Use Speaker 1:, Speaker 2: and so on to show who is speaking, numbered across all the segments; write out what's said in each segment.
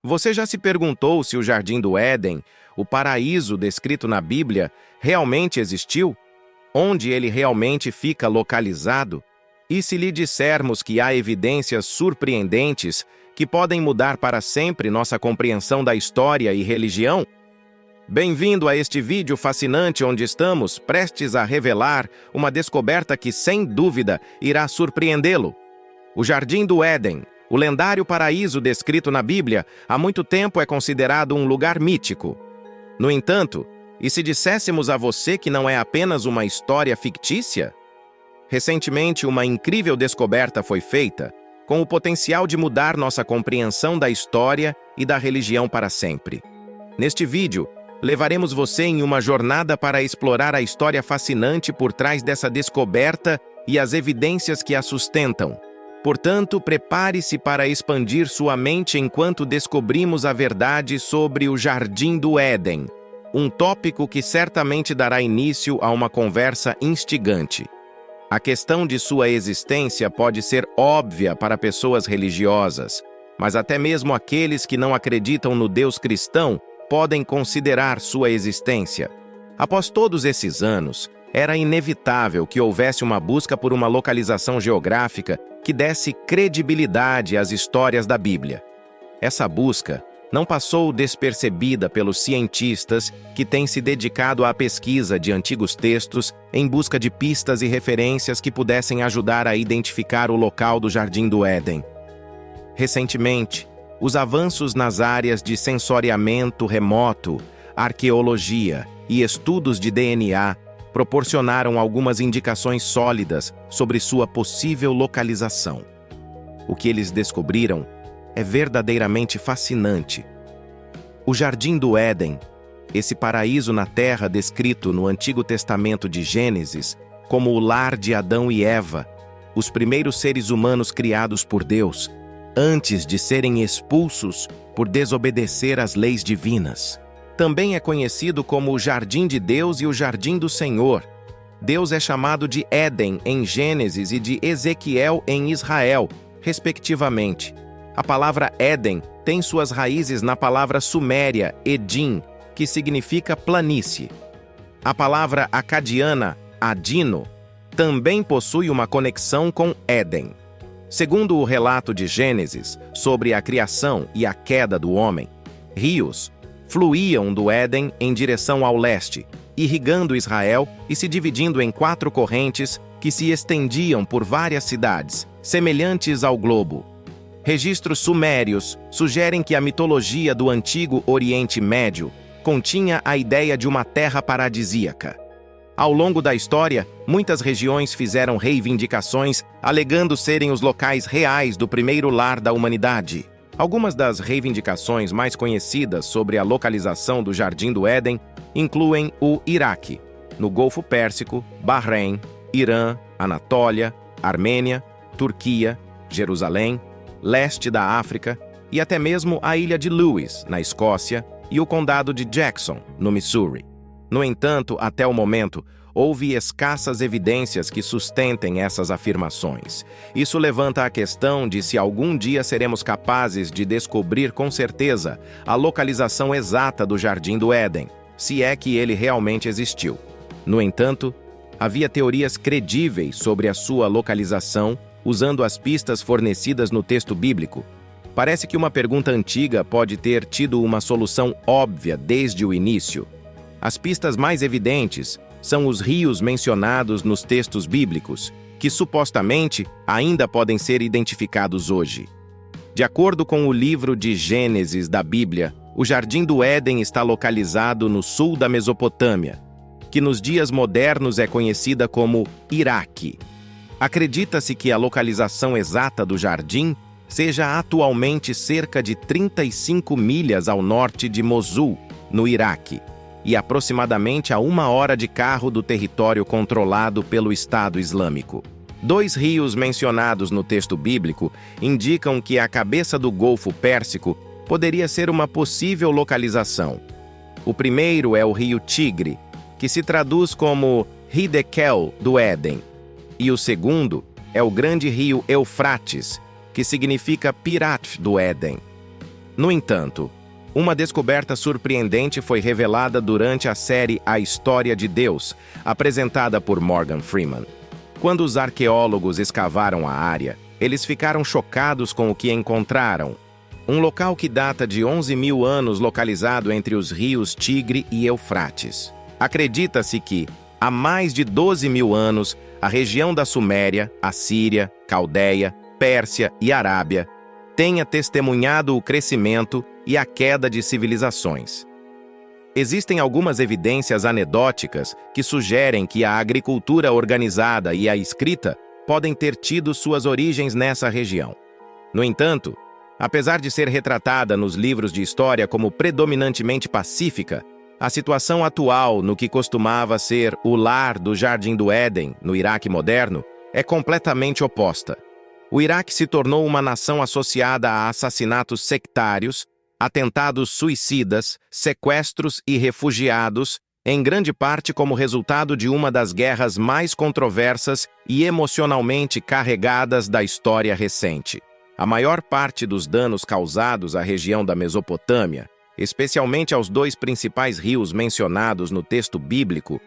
Speaker 1: Você já se perguntou se o Jardim do Éden, o paraíso descrito na Bíblia, realmente existiu? Onde ele realmente fica localizado? E se lhe dissermos que há evidências surpreendentes que podem mudar para sempre nossa compreensão da história e religião? Bem-vindo a este vídeo fascinante onde estamos prestes a revelar uma descoberta que, sem dúvida, irá surpreendê-lo. O Jardim do Éden, o lendário paraíso descrito na Bíblia, há muito tempo é considerado um lugar mítico. No entanto, e se disséssemos a você que não é apenas uma história fictícia? Recentemente, uma incrível descoberta foi feita, com o potencial de mudar nossa compreensão da história e da religião para sempre. Neste vídeo, levaremos você em uma jornada para explorar a história fascinante por trás dessa descoberta e as evidências que a sustentam. Portanto, prepare-se para expandir sua mente enquanto descobrimos a verdade sobre o Jardim do Éden, um tópico que certamente dará início a uma conversa instigante. A questão de sua existência pode ser óbvia para pessoas religiosas, mas até mesmo aqueles que não acreditam no Deus cristão podem considerar sua existência. Após todos esses anos, era inevitável que houvesse uma busca por uma localização geográfica que desse credibilidade às histórias da Bíblia. Essa busca não passou despercebida pelos cientistas que têm se dedicado à pesquisa de antigos textos em busca de pistas e referências que pudessem ajudar a identificar o local do Jardim do Éden. Recentemente, os avanços nas áreas de sensoriamento remoto, arqueologia e estudos de DNA proporcionaram algumas indicações sólidas sobre sua possível localização. O que eles descobriram é verdadeiramente fascinante. O Jardim do Éden, esse paraíso na Terra descrito no Antigo Testamento de Gênesis como o lar de Adão e Eva, os primeiros seres humanos criados por Deus, antes de serem expulsos por desobedecer às leis divinas. Também é conhecido como o Jardim de Deus e o Jardim do Senhor. Deus é chamado de Éden em Gênesis e de Ezequiel em Israel, respectivamente. A palavra Éden tem suas raízes na palavra suméria Edim, que significa planície. A palavra acadiana Adino também possui uma conexão com Éden. Segundo o relato de Gênesis sobre a criação e a queda do homem, rios fluíam do Éden em direção ao leste, irrigando Israel e se dividindo em 4 correntes que se estendiam por várias cidades, semelhantes ao globo. Registros sumérios sugerem que a mitologia do antigo Oriente Médio continha a ideia de uma terra paradisíaca. Ao longo da história, muitas regiões fizeram reivindicações alegando serem os locais reais do primeiro lar da humanidade. Algumas das reivindicações mais conhecidas sobre a localização do Jardim do Éden incluem o Iraque, no Golfo Pérsico, Bahrein, Irã, Anatólia, Armênia, Turquia, Jerusalém, leste da África e até mesmo a ilha de Lewis, na Escócia, e o condado de Jackson, no Missouri. No entanto, até o momento, houve escassas evidências que sustentem essas afirmações. Isso levanta a questão de se algum dia seremos capazes de descobrir com certeza a localização exata do Jardim do Éden, se é que ele realmente existiu. No entanto, havia teorias credíveis sobre a sua localização usando as pistas fornecidas no texto bíblico. Parece que uma pergunta antiga pode ter tido uma solução óbvia desde o início. As pistas mais evidentes são os rios mencionados nos textos bíblicos, que supostamente ainda podem ser identificados hoje. De acordo com o livro de Gênesis da Bíblia, o Jardim do Éden está localizado no sul da Mesopotâmia, que nos dias modernos é conhecida como Iraque. Acredita-se que a localização exata do jardim seja atualmente cerca de 35 milhas ao norte de Mosul, no Iraque, e aproximadamente a 1 hora de carro do território controlado pelo Estado Islâmico. 2 rios mencionados no texto bíblico indicam que a cabeça do Golfo Pérsico poderia ser uma possível localização. O primeiro é o rio Tigre, que se traduz como Hidekel do Éden, e o segundo é o grande rio Eufrates, que significa Pirat do Éden. No entanto, uma descoberta surpreendente foi revelada durante a série A História de Deus, apresentada por Morgan Freeman. Quando os arqueólogos escavaram a área, eles ficaram chocados com o que encontraram. Um local que data de 11.000 anos localizado entre os rios Tigre e Eufrates. Acredita-se que, há mais de 12.000 anos, a região da Suméria, Assíria, Caldeia, Pérsia e Arábia tenha testemunhado o crescimento e a queda de civilizações. Existem algumas evidências anedóticas que sugerem que a agricultura organizada e a escrita podem ter tido suas origens nessa região. No entanto, apesar de ser retratada nos livros de história como predominantemente pacífica, a situação atual no que costumava ser o lar do Jardim do Éden, no Iraque moderno, é completamente oposta. O Iraque se tornou uma nação associada a assassinatos sectários, atentados suicidas, sequestros e refugiados, em grande parte como resultado de uma das guerras mais controversas e emocionalmente carregadas da história recente. A maior parte dos danos causados à região da Mesopotâmia, especialmente aos dois principais rios mencionados no texto bíblico,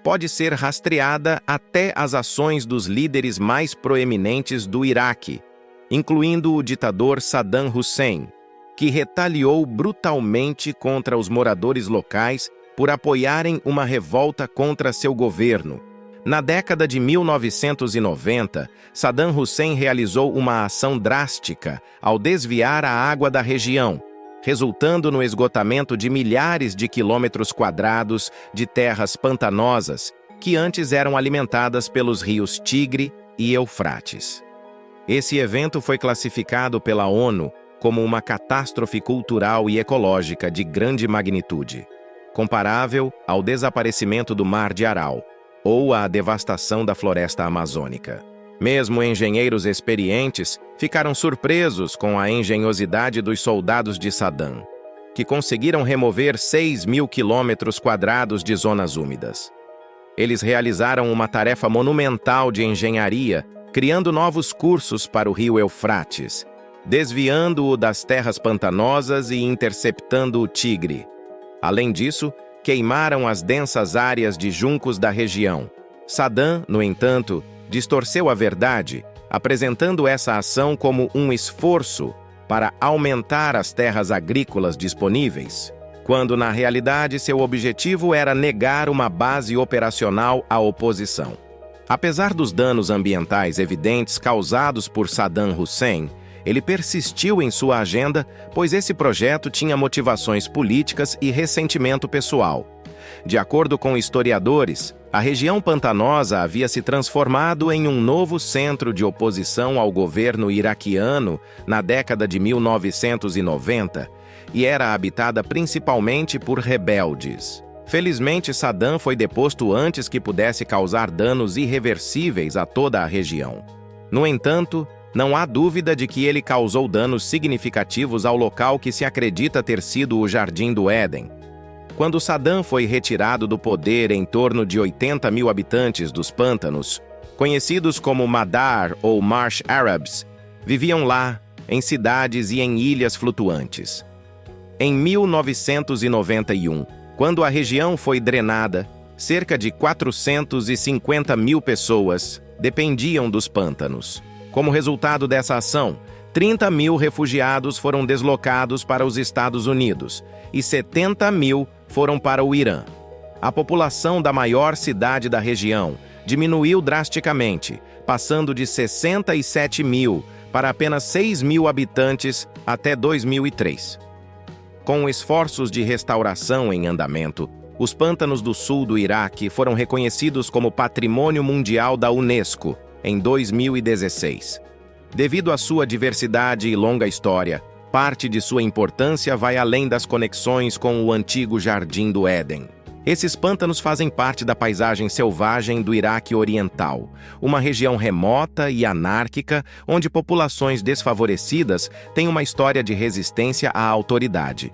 Speaker 1: pode ser rastreada até as ações dos líderes mais proeminentes do Iraque, incluindo o ditador Saddam Hussein, que retaliou brutalmente contra os moradores locais por apoiarem uma revolta contra seu governo. Na década de 1990, Saddam Hussein realizou uma ação drástica ao desviar a água da região, resultando no esgotamento de milhares de quilômetros quadrados de terras pantanosas que antes eram alimentadas pelos rios Tigre e Eufrates. Esse evento foi classificado pela ONU como uma catástrofe cultural e ecológica de grande magnitude, comparável ao desaparecimento do Mar de Aral ou à devastação da floresta amazônica. Mesmo engenheiros experientes ficaram surpresos com a engenhosidade dos soldados de Saddam, que conseguiram remover 6.000 quilômetros quadrados de zonas úmidas. Eles realizaram uma tarefa monumental de engenharia, criando novos cursos para o rio Eufrates, desviando-o das terras pantanosas e interceptando o Tigre. Além disso, queimaram as densas áreas de juncos da região. Saddam, no entanto, distorceu a verdade, apresentando essa ação como um esforço para aumentar as terras agrícolas disponíveis, quando na realidade seu objetivo era negar uma base operacional à oposição. Apesar dos danos ambientais evidentes causados por Saddam Hussein, ele persistiu em sua agenda, pois esse projeto tinha motivações políticas e ressentimento pessoal. De acordo com historiadores, a região pantanosa havia se transformado em um novo centro de oposição ao governo iraquiano na década de 1990 e era habitada principalmente por rebeldes. Felizmente, Saddam foi deposto antes que pudesse causar danos irreversíveis a toda a região. No entanto, não há dúvida de que ele causou danos significativos ao local que se acredita ter sido o Jardim do Éden. Quando Saddam foi retirado do poder em torno de 80.000 habitantes dos pântanos, conhecidos como Madar ou Marsh Arabs, viviam lá, em cidades e em ilhas flutuantes. Em 1991, quando a região foi drenada, cerca de 450.000 pessoas dependiam dos pântanos. Como resultado dessa ação, 30.000 refugiados foram deslocados para os Estados Unidos e 70.000 foram para o Irã. A população da maior cidade da região diminuiu drasticamente, passando de 67.000 para apenas 6.000 habitantes até 2003. Com esforços de restauração em andamento, os pântanos do sul do Iraque foram reconhecidos como Patrimônio Mundial da Unesco em 2016. Devido à sua diversidade e longa história, parte de sua importância vai além das conexões com o antigo Jardim do Éden. Esses pântanos fazem parte da paisagem selvagem do Iraque Oriental, uma região remota e anárquica onde populações desfavorecidas têm uma história de resistência à autoridade.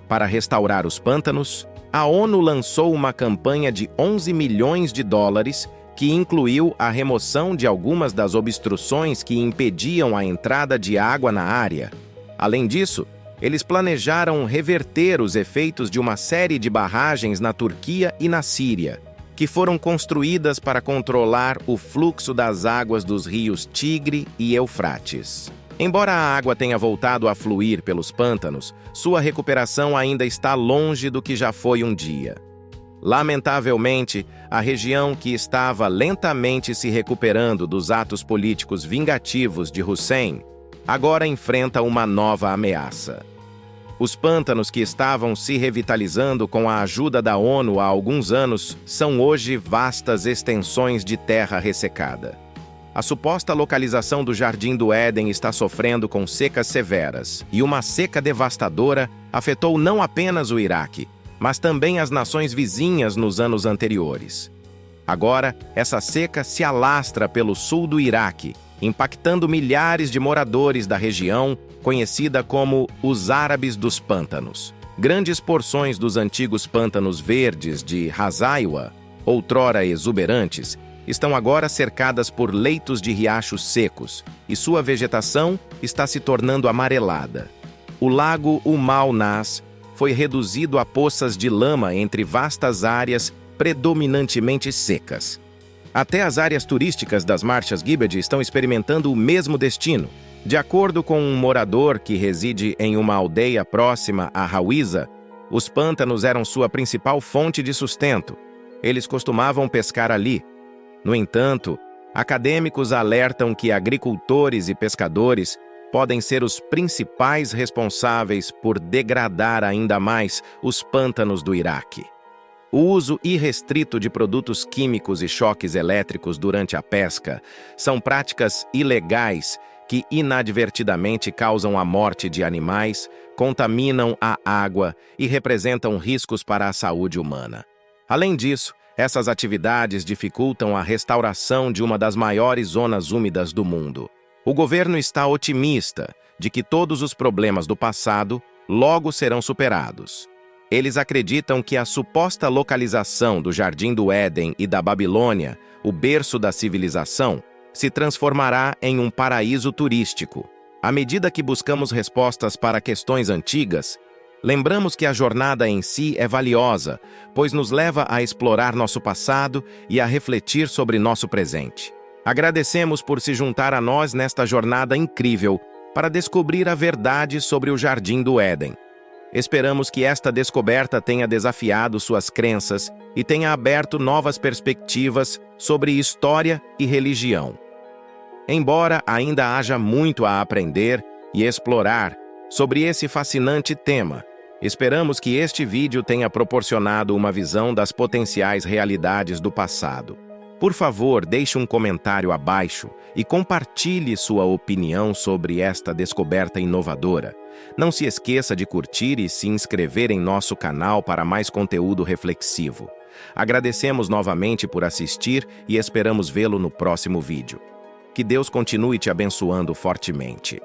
Speaker 1: Para restaurar os pântanos, a ONU lançou uma campanha de 11 milhões de dólares que incluiu a remoção de algumas das obstruções que impediam a entrada de água na área. Além disso, Eles planejaram reverter os efeitos de uma série de barragens na Turquia e na Síria, que foram construídas para controlar o fluxo das águas dos rios Tigre e Eufrates. Embora a água tenha voltado a fluir pelos pântanos, sua recuperação ainda está longe do que já foi um dia. Lamentavelmente, a região que estava lentamente se recuperando dos atos políticos vingativos de Hussein, agora enfrenta uma nova ameaça. Os pântanos que estavam se revitalizando com a ajuda da ONU há alguns anos são hoje vastas extensões de terra ressecada. A suposta localização do Jardim do Éden está sofrendo com secas severas, e uma seca devastadora afetou não apenas o Iraque, mas também as nações vizinhas nos anos anteriores. Agora, essa seca se alastra pelo sul do Iraque, impactando milhares de moradores da região, conhecida como os Árabes dos Pântanos. Grandes porções dos antigos pântanos verdes de Hazaiwa, outrora exuberantes, estão agora cercadas por leitos de riachos secos, e sua vegetação está se tornando amarelada. O lago Umal Nas foi reduzido a poças de lama entre vastas áreas predominantemente secas. Até as áreas turísticas das Marchas Gibead estão experimentando o mesmo destino. De acordo com um morador que reside em uma aldeia próxima a Hawiza, os pântanos eram sua principal fonte de sustento. Eles costumavam pescar ali. No entanto, acadêmicos alertam que agricultores e pescadores podem ser os principais responsáveis por degradar ainda mais os pântanos do Iraque. O uso irrestrito de produtos químicos e choques elétricos durante a pesca são práticas ilegais que inadvertidamente causam a morte de animais, contaminam a água e representam riscos para a saúde humana. Além disso, essas atividades dificultam a restauração de uma das maiores zonas úmidas do mundo. O governo está otimista de que todos os problemas do passado logo serão superados. Eles acreditam que a suposta localização do Jardim do Éden e da Babilônia, o berço da civilização, se transformará em um paraíso turístico. À medida que buscamos respostas para questões antigas, lembramos que a jornada em si é valiosa, pois nos leva a explorar nosso passado e a refletir sobre nosso presente. Agradecemos por se juntar a nós nesta jornada incrível para descobrir a verdade sobre o Jardim do Éden. Esperamos que esta descoberta tenha desafiado suas crenças e tenha aberto novas perspectivas sobre história e religião. Embora ainda haja muito a aprender e explorar sobre esse fascinante tema, esperamos que este vídeo tenha proporcionado uma visão das potenciais realidades do passado. Por favor, deixe um comentário abaixo e compartilhe sua opinião sobre esta descoberta inovadora. Não se esqueça de curtir e se inscrever em nosso canal para mais conteúdo reflexivo. Agradecemos novamente por assistir e esperamos vê-lo no próximo vídeo. Que Deus continue te abençoando fortemente.